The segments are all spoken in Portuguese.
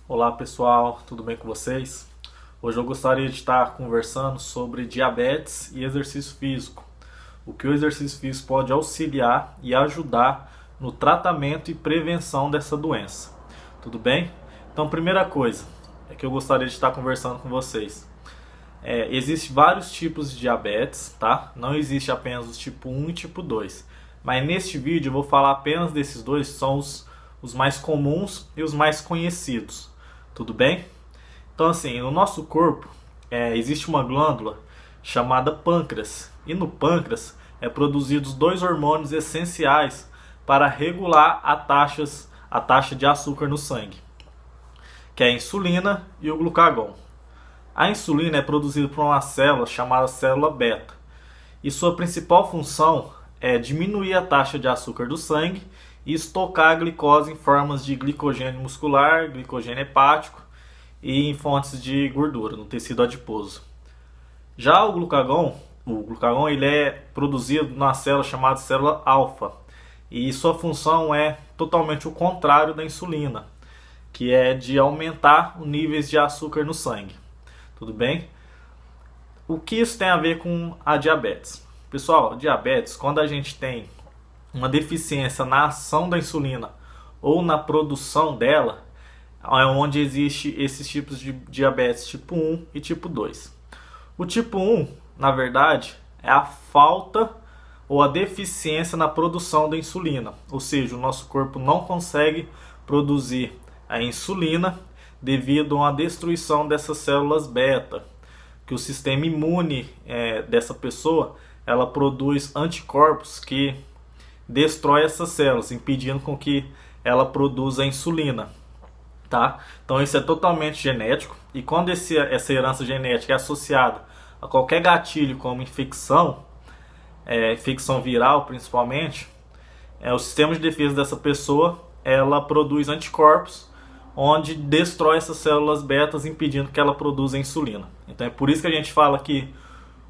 Olá pessoal, tudo bem com vocês? Hoje eu gostaria de estar conversando sobre diabetes e exercício físico. O que o exercício físico pode auxiliar e ajudar no tratamento e prevenção dessa doença. Tudo bem? Então, primeira coisa é que eu gostaria de estar conversando com vocês. Existem vários tipos de diabetes, tá? Não existe apenas o tipo 1 e tipo 2. Mas neste vídeo eu vou falar apenas desses dois, que são os mais comuns e os mais conhecidos. Tudo bem? Então, assim, no nosso corpo existe uma glândula chamada pâncreas. E no pâncreas é produzidos dois hormônios essenciais para regular a taxa de açúcar no sangue, que é a insulina e o glucagon. A insulina é produzida por uma célula chamada célula beta. E sua principal função é diminuir a taxa de açúcar do sangue e estocar a glicose em formas de glicogênio muscular, glicogênio hepático e em fontes de gordura, no tecido adiposo. Já o glucagon ele é produzido na célula chamada célula alfa. E sua função é totalmente o contrário da insulina, que é de aumentar os níveis de açúcar no sangue. Tudo bem? O que isso tem a ver com a diabetes? Pessoal, diabetes, quando a gente tem uma deficiência na ação da insulina ou na produção dela, é onde existe esses tipos de diabetes tipo 1 e tipo 2. O tipo 1, na verdade, é a falta ou a deficiência na produção da insulina. Ou seja, o nosso corpo não consegue produzir a insulina devido a uma destruição dessas células beta, que o sistema imune dessa pessoa, ela produz anticorpos que destrói essas células, impedindo com que ela produza a insulina. Tá? Então isso é totalmente genético, e quando essa herança genética é associada a qualquer gatilho como infecção, infecção viral principalmente, o sistema de defesa dessa pessoa ela produz anticorpos onde destrói essas células betas, impedindo que ela produza insulina. Então é por isso que a gente fala que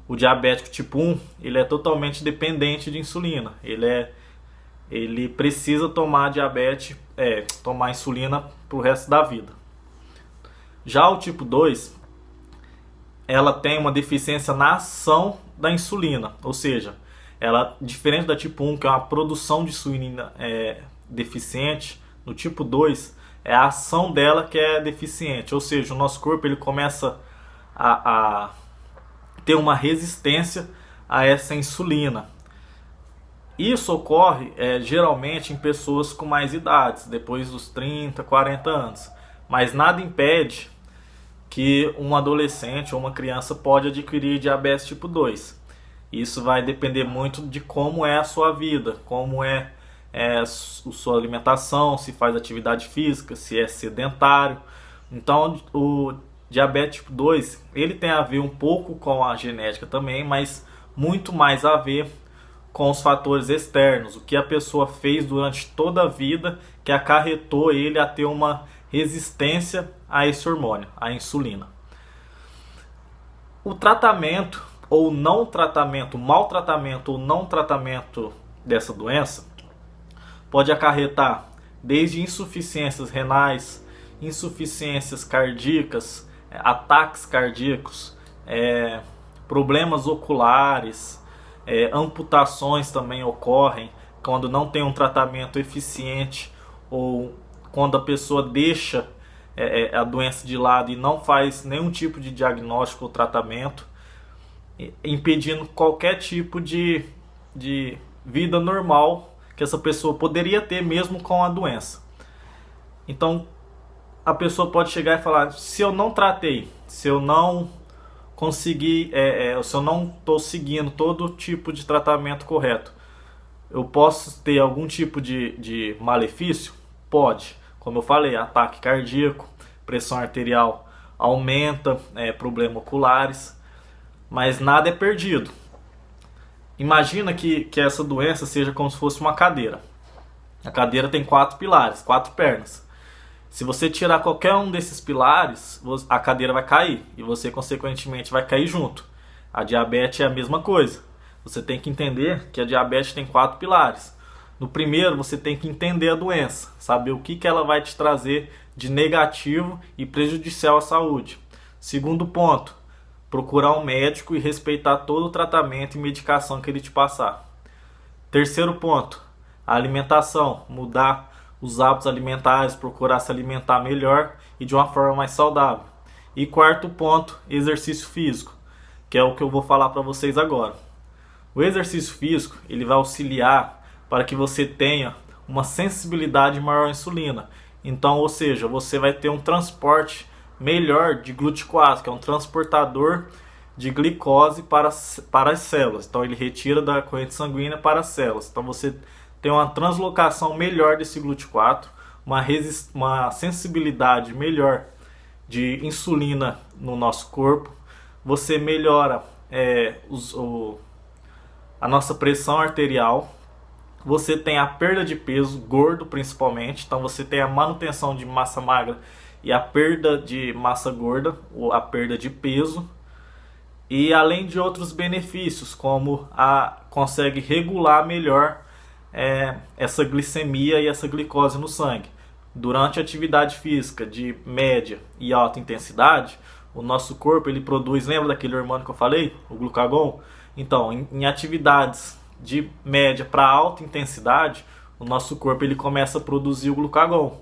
o diabético tipo 1 ele é totalmente dependente de insulina. Ele precisa tomar tomar insulina para o resto da vida. Já o tipo 2, ela tem uma deficiência na ação da insulina, ou seja, ela, diferente da tipo 1, que é uma produção de insulina deficiente, no tipo 2 é a ação dela que é deficiente, ou seja, o nosso corpo ele começa a ter uma resistência a essa insulina. Isso ocorre geralmente em pessoas com mais idades, depois dos 30, 40 anos. Mas nada impede que um adolescente ou uma criança pode adquirir diabetes tipo 2. Isso vai depender muito de como é a sua vida, como é a sua alimentação, se faz atividade física, se é sedentário. Então o diabetes tipo 2 ele tem a ver um pouco com a genética também, mas muito mais a ver com os fatores externos, o que a pessoa fez durante toda a vida que acarretou ele a ter uma resistência a esse hormônio, a insulina. O tratamento ou não tratamento, maltratamento ou não tratamento dessa doença pode acarretar desde insuficiências renais, insuficiências cardíacas, ataques cardíacos, problemas oculares, amputações também ocorrem quando não tem um tratamento eficiente ou quando a pessoa deixa a doença de lado e não faz nenhum tipo de diagnóstico ou tratamento, impedindo qualquer tipo de vida normal que essa pessoa poderia ter mesmo com a doença. Então a pessoa pode chegar e falar: se eu não tratei, se eu não conseguir, se eu não estou seguindo todo tipo de tratamento correto, eu posso ter algum tipo de malefício? Pode. Como eu falei, ataque cardíaco, pressão arterial aumenta, problemas oculares, mas nada é perdido. Imagina que essa doença seja como se fosse uma cadeira. A cadeira tem 4 pilares, 4 pernas. Se você tirar qualquer um desses pilares, a cadeira vai cair e você, consequentemente, vai cair junto. A diabetes é a mesma coisa. Você tem que entender que a diabetes tem 4 pilares. No primeiro, você tem que entender a doença, saber o que ela vai te trazer de negativo e prejudicial à saúde. Segundo ponto, procurar um médico e respeitar todo o tratamento e medicação que ele te passar. Terceiro ponto, a alimentação, mudar os hábitos alimentares, procurar se alimentar melhor e de uma forma mais saudável. E quarto ponto, exercício físico, que é o que eu vou falar para vocês agora. O exercício físico, ele vai auxiliar para que você tenha uma sensibilidade maior à insulina. Então, ou seja, você vai ter um transporte melhor de GLUT4, que é um transportador de glicose para as células. Então, ele retira da corrente sanguínea para as células. Então, você tem uma translocação melhor desse GLUT4, uma sensibilidade melhor de insulina no nosso corpo. Você melhora a nossa pressão arterial. Você tem a perda de peso, gordo principalmente. Então você tem a manutenção de massa magra e a perda de massa gorda, ou a perda de peso. E além de outros benefícios, como consegue regular melhor essa glicemia e essa glicose no sangue. Durante a atividade física de média e alta intensidade, o nosso corpo ele produz, lembra daquele hormônio que eu falei, o glucagon? Então, em atividades de média para alta intensidade, o nosso corpo ele começa a produzir o glucagon,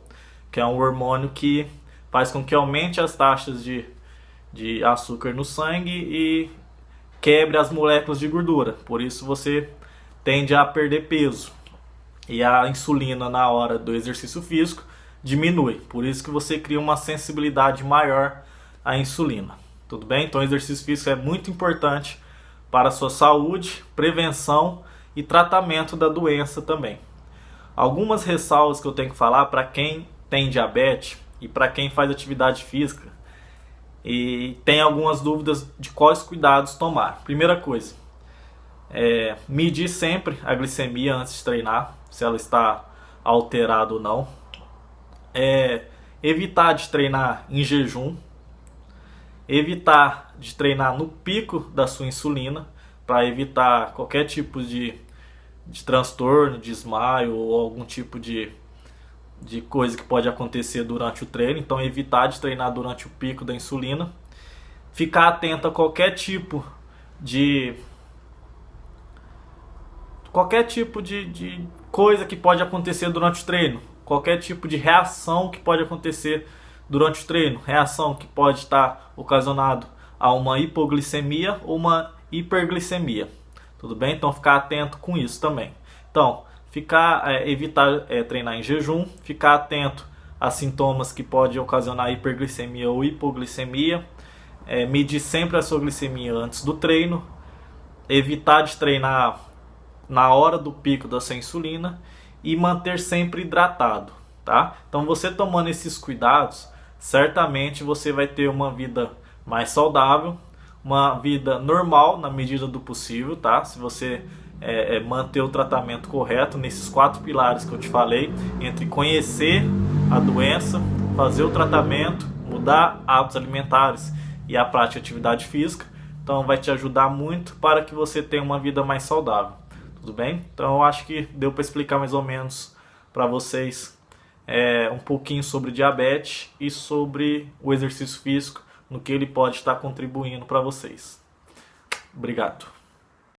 que é um hormônio que faz com que aumente as taxas de açúcar no sangue e quebre as moléculas de gordura. Por isso você tende a perder peso. E a insulina na hora do exercício físico diminui. Por isso que você cria uma sensibilidade maior à insulina. Tudo bem? Então o exercício físico é muito importante para a sua saúde, prevenção e tratamento da doença também. Algumas ressalvas que eu tenho que falar para quem tem diabetes e para quem faz atividade física e tem algumas dúvidas de quais cuidados tomar. Primeira coisa, medir sempre a glicemia antes de treinar, se ela está alterada ou não. Evitar de treinar em jejum. Evitar de treinar no pico da sua insulina, para evitar qualquer tipo de transtorno, de desmaio ou algum tipo de coisa que pode acontecer durante o treino. Então evitar de treinar durante o pico da insulina. Ficar atento a qualquer tipo de coisa que pode acontecer durante o treino, qualquer tipo de reação que pode acontecer durante o treino, reação que pode estar ocasionado a uma hipoglicemia ou uma hiperglicemia. Tudo bem? Então ficar atento com isso também. Então, evitar treinar em jejum, ficar atento a sintomas que podem ocasionar hiperglicemia ou hipoglicemia, medir sempre a sua glicemia antes do treino, evitar de treinar na hora do pico da sua insulina e manter sempre hidratado, tá? Então você tomando esses cuidados, certamente você vai ter uma vida mais saudável, uma vida normal na medida do possível, tá? Se você manter o tratamento correto nesses 4 pilares que eu te falei, entre conhecer a doença, fazer o tratamento, mudar hábitos alimentares e a prática de atividade física, então vai te ajudar muito para que você tenha uma vida mais saudável. Tudo bem? Então eu acho que deu para explicar mais ou menos para vocês um pouquinho sobre diabetes e sobre o exercício físico, no que ele pode estar contribuindo para vocês. Obrigado.